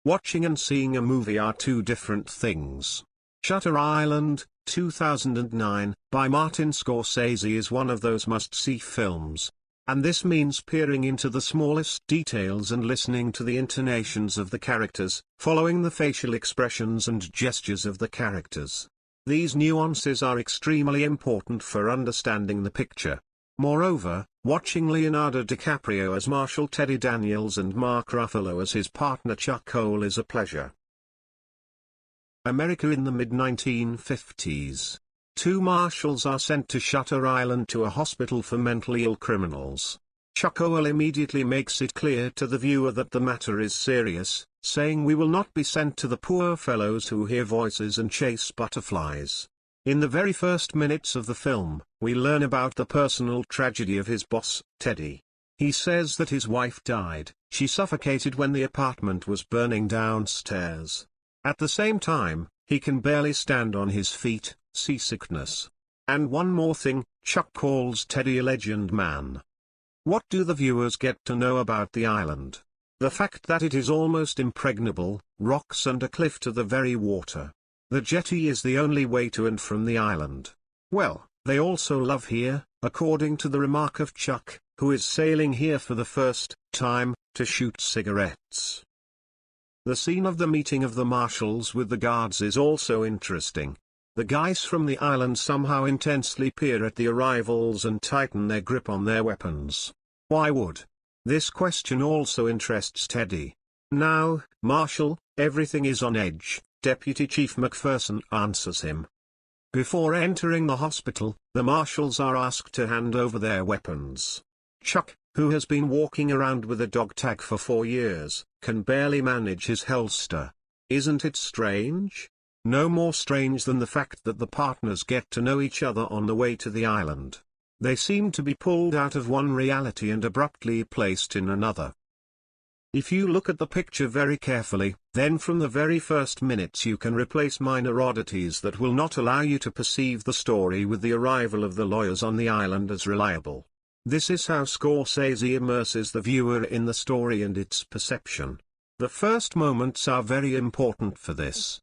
Watching and seeing a movie are two different things. Shutter Island, 2009, by Martin Scorsese is one of those must-see films. And this means peering into the smallest details and listening to the intonations of the characters, following the facial expressions and gestures of the characters. These nuances are extremely important for understanding the picture. Moreover, watching Leonardo DiCaprio as Marshal Teddy Daniels and Mark Ruffalo as his partner Chuck Cole is a pleasure. America in the mid-1950s. Two marshals are sent to Shutter Island to a hospital for mentally ill criminals. Chuck Cole immediately makes it clear to the viewer that the matter is serious, saying we will not be sent to the poor fellows who hear voices and chase butterflies. In the very first minutes of the film, we learn about the personal tragedy of his boss, Teddy. He says that his wife died. She suffocated when the apartment was burning downstairs. At the same time, he can barely stand on his feet, seasickness. And one more thing, Chuck calls Teddy a legend man. What do the viewers get to know about the island? The fact that it is almost impregnable, rocks and a cliff to the very water. The jetty is the only way to and from the island. Well, they also love here, according to the remark of Chuck, who is sailing here for the first time, to shoot cigarettes. The scene of the meeting of the marshals with the guards is also interesting. The guys from the island somehow intensely peer at the arrivals and tighten their grip on their weapons. Why would? This question also interests Teddy. Now, Marshal, everything is on edge, Deputy Chief McPherson answers him. Before entering the hospital, the marshals are asked to hand over their weapons. Chuck, who has been walking around with a dog tag for 4 years, can barely manage his holster. Isn't it strange? No more strange than the fact that the partners get to know each other on the way to the island. They seem to be pulled out of one reality and abruptly placed in another. If you look at the picture very carefully, then from the very first minutes you can replace minor oddities that will not allow you to perceive the story with the arrival of the lawyers on the island as reliable. This is how Scorsese immerses the viewer in the story and its perception. The first moments are very important for this.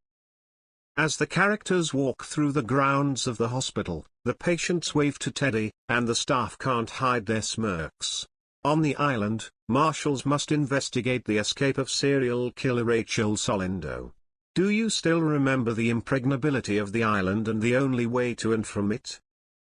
As the characters walk through the grounds of the hospital, the patients wave to Teddy, and the staff can't hide their smirks. On the island, marshals must investigate the escape of serial killer Rachel Solindo. Do you still remember the impregnability of the island and the only way to and from it?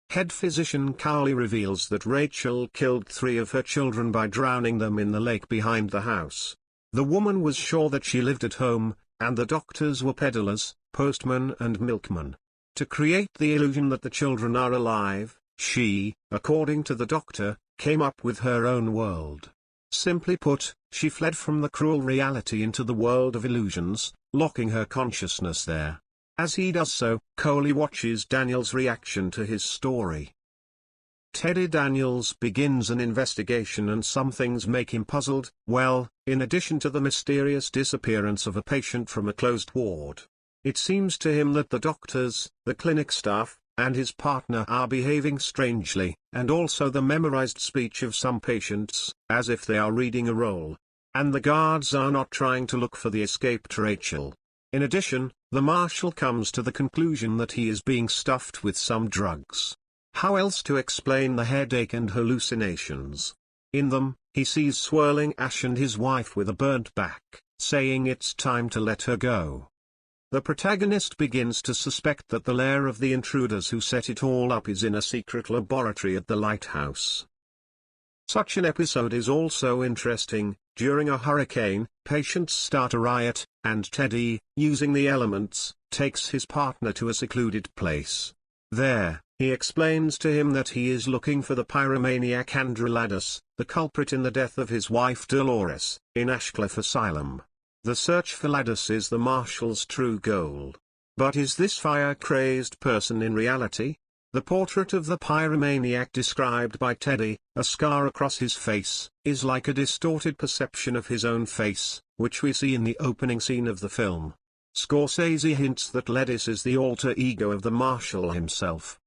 Head physician Cawley reveals that Rachel killed 3 of her children by drowning them in the lake behind the house. The woman was sure that she lived at home, and the doctors were peddlers, postmen and milkmen. To create the illusion that the children are alive, she, according to the doctor, came up with her own world. Simply put, she fled from the cruel reality into the world of illusions, locking her consciousness there. As he does so, Cawley watches Daniels' reaction to his story. Teddy Daniels begins an investigation and some things make him puzzled. Well, in addition to the mysterious disappearance of a patient from a closed ward. It seems to him that the doctors, the clinic staff, and his partner are behaving strangely, and also the memorized speech of some patients, as if they are reading a role. And the guards are not trying to look for the escaped Rachel. In addition, the marshal comes to the conclusion that he is being stuffed with some drugs. How else to explain the headache and hallucinations? In them, he sees swirling ash and his wife with a burnt back, saying it's time to let her go. The protagonist begins to suspect that the lair of the intruders who set it all up is in a secret laboratory at the lighthouse. Such an episode is also interesting. During a hurricane, patients start a riot, and Teddy, using the elements, takes his partner to a secluded place. There, he explains to him that he is looking for the pyromaniac Andrew Laeddis, the culprit in the death of his wife Dolores, in Ashecliffe Asylum. The search for Laeddis is the marshal's true goal. But is this fire-crazed person in reality? The portrait of the pyromaniac described by Teddy, a scar across his face, is like a distorted perception of his own face, which we see in the opening scene of the film. Scorsese hints that Laeddis is the alter ego of the marshal himself.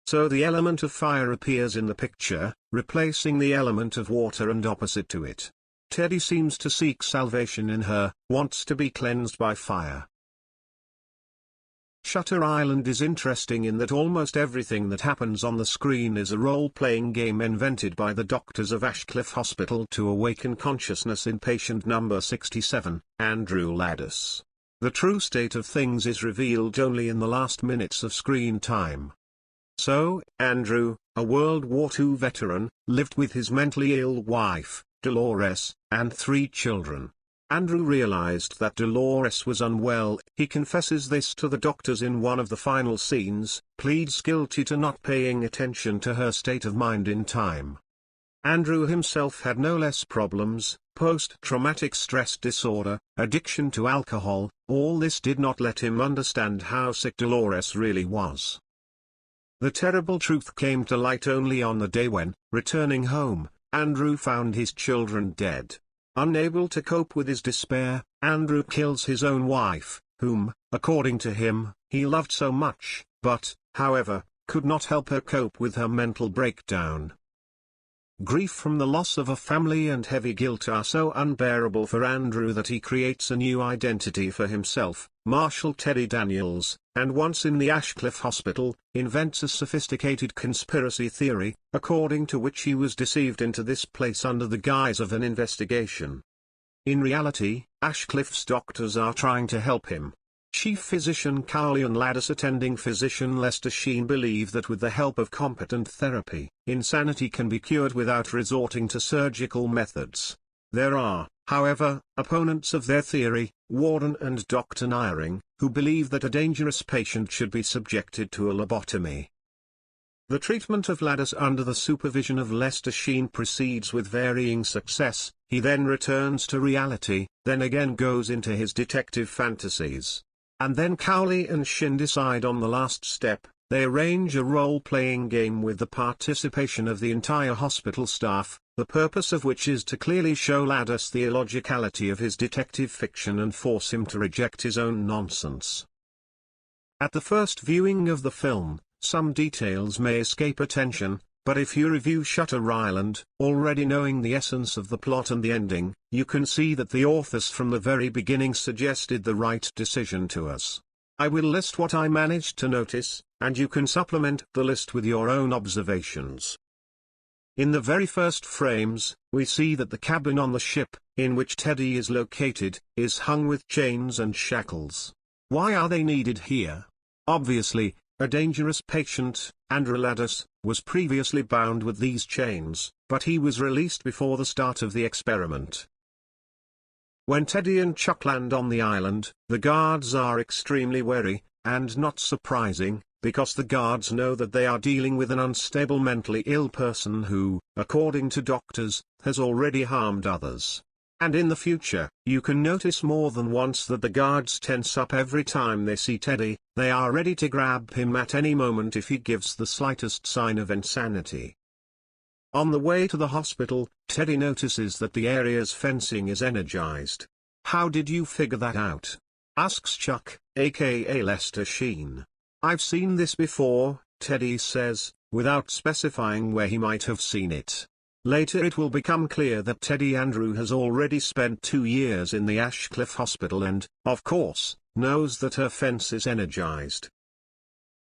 So the element of fire appears in the picture, replacing the element of water and opposite to it. Teddy seems to seek salvation in her, wants to be cleansed by fire. Shutter Island is interesting in that almost everything that happens on the screen is a role-playing game invented by the doctors of Ashecliffe Hospital to awaken consciousness in patient number 67, Andrew Laeddis. The true state of things is revealed only in the last minutes of screen time. So, Andrew, a World War II veteran, lived with his mentally ill wife, Dolores, and 3 children. Andrew realized that Dolores was unwell. He confesses this to the doctors in one of the final scenes, pleads guilty to not paying attention to her state of mind in time. Andrew himself had no less problems: post-traumatic stress disorder, addiction to alcohol. All this did not let him understand how sick Dolores really was. The terrible truth came to light only on the day when, returning home, Andrew found his children dead. Unable to cope with his despair, Andrew kills his own wife, whom, according to him, he loved so much, but, however, could not help her cope with her mental breakdown. Grief from the loss of a family and heavy guilt are so unbearable for Andrew that he creates a new identity for himself, Marshal Teddy Daniels, and once in the Ashecliffe Hospital, invents a sophisticated conspiracy theory, according to which he was deceived into this place under the guise of an investigation. In reality, Ashecliffe's doctors are trying to help him. Chief Physician Cawley and Laeddis attending physician Lester Sheen believe that with the help of competent therapy, insanity can be cured without resorting to surgical methods. There are, however, opponents of their theory, Warden and Dr. Nyring, who believe that a dangerous patient should be subjected to a lobotomy. The treatment of Laeddis under the supervision of Lester Sheen proceeds with varying success. He then returns to reality, then again goes into his detective fantasies. And then Cawley and Sheen decide on the last step. They arrange a role-playing game with the participation of the entire hospital staff, the purpose of which is to clearly show Laeddis the illogicality of his detective fiction and force him to reject his own nonsense. At the first viewing of the film, some details may escape attention, but if you review Shutter Island, already knowing the essence of the plot and the ending, you can see that the authors from the very beginning suggested the right decision to us. I will list what I managed to notice, and you can supplement the list with your own observations. In the very first frames, we see that the cabin on the ship, in which Teddy is located, is hung with chains and shackles. Why are they needed here? Obviously, a dangerous patient, Andrew Laeddis, was previously bound with these chains, but he was released before the start of the experiment. When Teddy and Chuck land on the island, the guards are extremely wary, and not surprising, because the guards know that they are dealing with an unstable mentally ill person who, according to doctors, has already harmed others. And in the future, you can notice more than once that the guards tense up every time they see Teddy. They are ready to grab him at any moment if he gives the slightest sign of insanity. On the way to the hospital, Teddy notices that the area's fencing is energized. "How did you figure that out?" asks Chuck, aka Lester Sheen. "I've seen this before," Teddy says, without specifying where he might have seen it. Later it will become clear that Teddy Andrew has already spent 2 years in the Ashecliffe Hospital and, of course, knows that her fence is energized.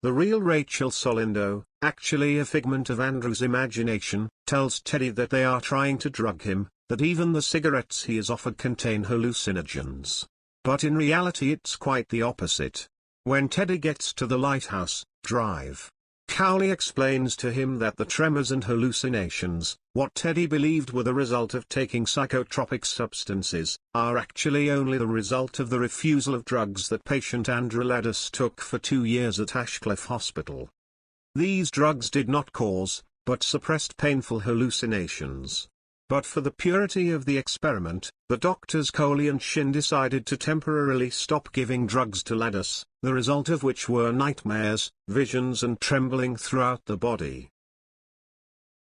The real Rachel Solindo, actually a figment of Andrew's imagination, tells Teddy that they are trying to drug him, that even the cigarettes he is offered contain hallucinogens. But in reality it's quite the opposite. When Teddy gets to the lighthouse, drive. Cawley explains to him that the tremors and hallucinations, what Teddy believed were the result of taking psychotropic substances, are actually only the result of the refusal of drugs that patient Andrew Laeddis took for 2 years at Ashecliffe Hospital. These drugs did not cause, but suppressed painful hallucinations. But for the purity of the experiment, the doctors Cawley and Sheen decided to temporarily stop giving drugs to Laeddis, the result of which were nightmares, visions and trembling throughout the body.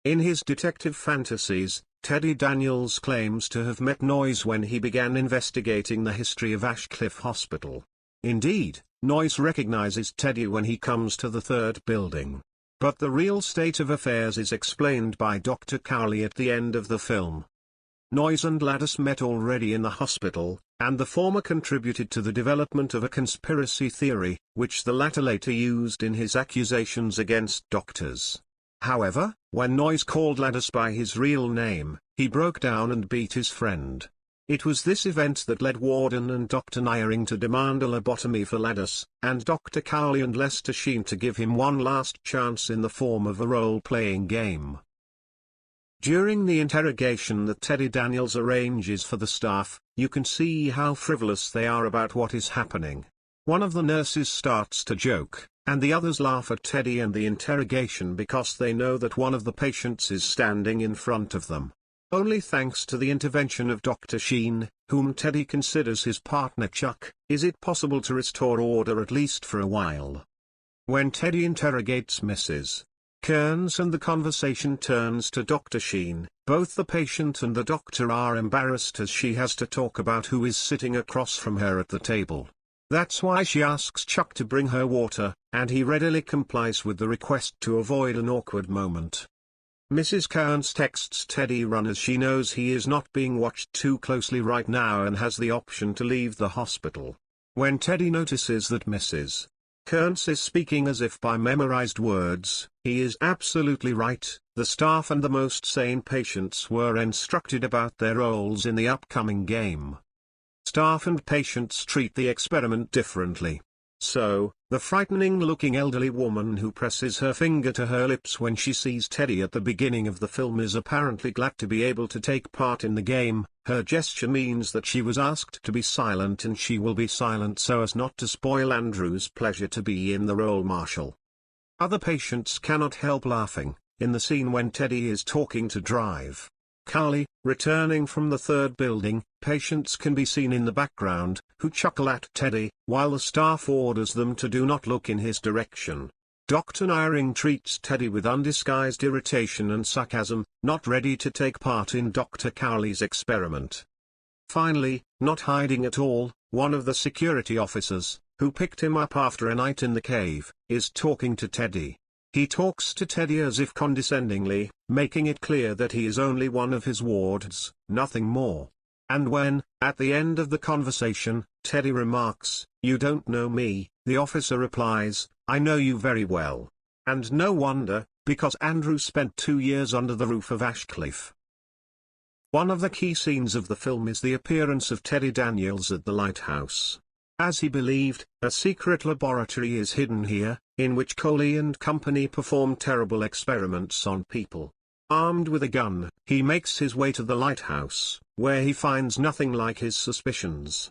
In his detective fantasies, Teddy Daniels claims to have met Noyce when he began investigating the history of Ashecliffe Hospital. Indeed, Noyce recognizes Teddy when he comes to the 3rd building. But the real state of affairs is explained by Dr. Cawley at the end of the film. Noyce and Laeddis met already in the hospital, and the former contributed to the development of a conspiracy theory, which the latter later used in his accusations against doctors. However, when Noyce called Laeddis by his real name, he broke down and beat his friend. It was this event that led Warden and Dr. Nyring to demand a lobotomy for Laeddis, and Dr. Cawley and Lester Sheen to give him one last chance in the form of a role-playing game. During the interrogation that Teddy Daniels arranges for the staff, you can see how frivolous they are about what is happening. One of the nurses starts to joke, and the others laugh at Teddy and the interrogation because they know that one of the patients is standing in front of them. Only thanks to the intervention of Dr. Sheen, whom Teddy considers his partner Chuck, is it possible to restore order at least for a while. When Teddy interrogates Mrs. Kearns and the conversation turns to Dr. Sheen, both the patient and the doctor are embarrassed as she has to talk about who is sitting across from her at the table. That's why she asks Chuck to bring her water, and he readily complies with the request to avoid an awkward moment. Mrs. Kearns texts Teddy run as she knows he is not being watched too closely right now and has the option to leave the hospital. When Teddy notices that Mrs. Kearns is speaking as if by memorized words, he is absolutely right. The staff and the most sane patients were instructed about their roles in the upcoming game. Staff and patients treat the experiment differently. So, the frightening-looking elderly woman who presses her finger to her lips when she sees Teddy at the beginning of the film is apparently glad to be able to take part in the game. Her gesture means that she was asked to be silent and she will be silent so as not to spoil Andrew's pleasure to be in the role marshal. Other patients cannot help laughing, in the scene when Teddy is talking to Drive. Cawley, returning from the third building, patients can be seen in the background, who chuckle at Teddy, while the staff orders them to do not look in his direction. Dr. Nyring treats Teddy with undisguised irritation and sarcasm, not ready to take part in Dr. Cawley's experiment. Finally, not hiding at all, one of the security officers, who picked him up after a night in the cave, is talking to Teddy. He talks to Teddy as if condescendingly, making it clear that he is only one of his wards, nothing more. And when, at the end of the conversation, Teddy remarks, "You don't know me," the officer replies, "I know you very well." And no wonder, because Andrew spent 2 years under the roof of Ashecliffe. One of the key scenes of the film is the appearance of Teddy Daniels at the lighthouse. As he believed, a secret laboratory is hidden here, in which Cawley and company perform terrible experiments on people. Armed with a gun, he makes his way to the lighthouse, where he finds nothing like his suspicions.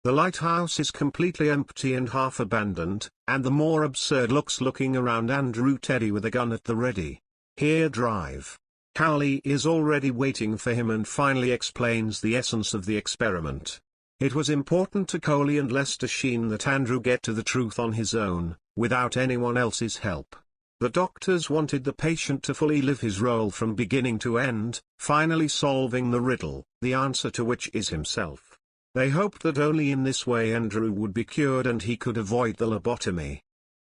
The lighthouse is completely empty and half abandoned, and the more absurd looking around Andrew Teddy with a gun at the ready. Here Drive. Cawley is already waiting for him and finally explains the essence of the experiment. It was important to Cawley and Lester Sheen that Andrew get to the truth on his own, without anyone else's help. The doctors wanted the patient to fully live his role from beginning to end, finally solving the riddle, the answer to which is himself. They hoped that only in this way Andrew would be cured and he could avoid the lobotomy.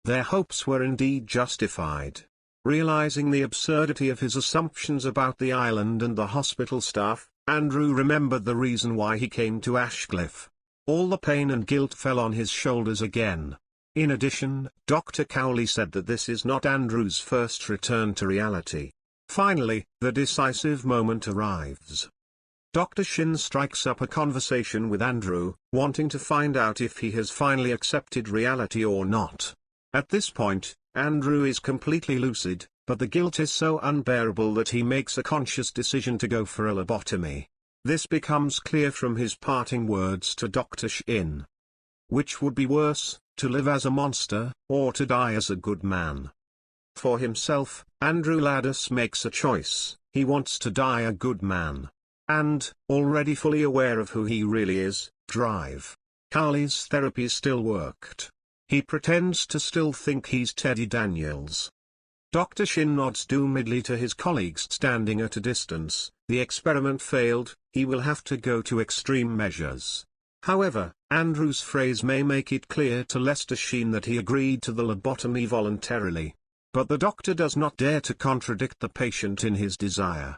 Their hopes were indeed justified. Realizing the absurdity of his assumptions about the island and the hospital staff, Andrew remembered the reason why he came to Ashecliffe. All the pain and guilt fell on his shoulders again. In addition, Dr. Cawley said that this is not Andrew's first return to reality. Finally, the decisive moment arrives. Dr. Sheen strikes up a conversation with Andrew, wanting to find out if he has finally accepted reality or not. At this point, Andrew is completely lucid, but the guilt is so unbearable that he makes a conscious decision to go for a lobotomy. This becomes clear from his parting words to Dr. Sheen. Which would be worse, to live as a monster, or to die as a good man? For himself, Andrew Laeddis makes a choice. He wants to die a good man. And, already fully aware of who he really is, Drive. Cawley's therapy still worked. He pretends to still think he's Teddy Daniels. Dr. Sheen nods doomedly to his colleagues standing at a distance. The experiment failed, he will have to go to extreme measures. However, Andrew's phrase may make it clear to Lester Sheen that he agreed to the lobotomy voluntarily. But the doctor does not dare to contradict the patient in his desire.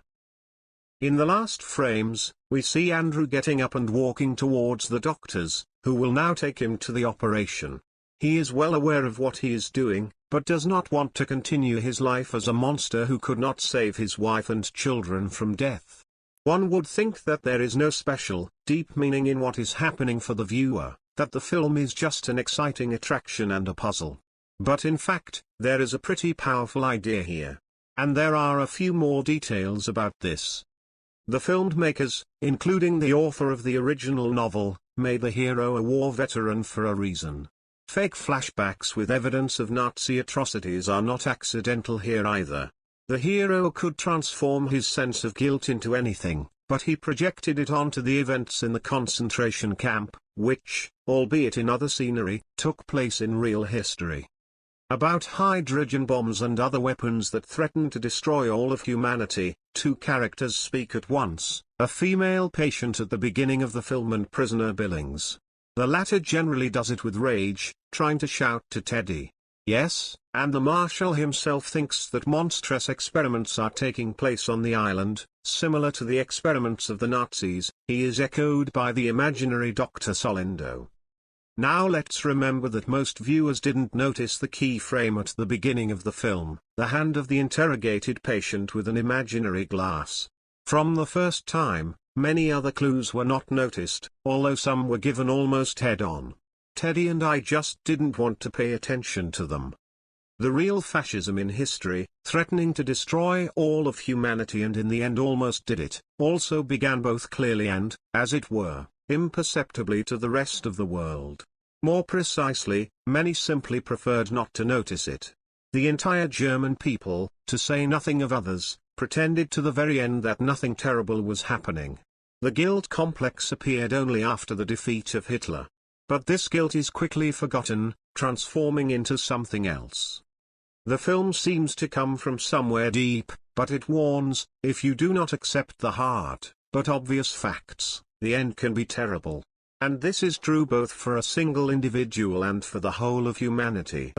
In the last frames, we see Andrew getting up and walking towards the doctors, who will now take him to the operation. He is well aware of what he is doing, but does not want to continue his life as a monster who could not save his wife and children from death. One would think that there is no special, deep meaning in what is happening for the viewer, that the film is just an exciting attraction and a puzzle. But in fact, there is a pretty powerful idea here. And there are a few more details about this. The filmmakers, including the author of the original novel, made the hero a war veteran for a reason. Fake flashbacks with evidence of Nazi atrocities are not accidental here either. The hero could transform his sense of guilt into anything, but he projected it onto the events in the concentration camp, which, albeit in other scenery, took place in real history. About hydrogen bombs and other weapons that threaten to destroy all of humanity, two characters speak at once, a female patient at the beginning of the film and prisoner Billings. The latter generally does it with rage, trying to shout to Teddy. Yes, and the marshal himself thinks that monstrous experiments are taking place on the island, similar to the experiments of the Nazis. He is echoed by the imaginary Dr. Solindo. Now let's remember that most viewers didn't notice the key frame at the beginning of the film, the hand of the interrogated patient with an imaginary glass. From the first time, many other clues were not noticed, although some were given almost head-on. Teddy and I just didn't want to pay attention to them. The real fascism in history, threatening to destroy all of humanity and in the end almost did it, also began both clearly and, as it were, imperceptibly to the rest of the world. More precisely, many simply preferred not to notice it. The entire German people, to say nothing of others, pretended to the very end that nothing terrible was happening. The guilt complex appeared only after the defeat of Hitler. But this guilt is quickly forgotten, transforming into something else. The film seems to come from somewhere deep, but it warns, if you do not accept the hard, but obvious facts, the end can be terrible. And this is true both for a single individual and for the whole of humanity.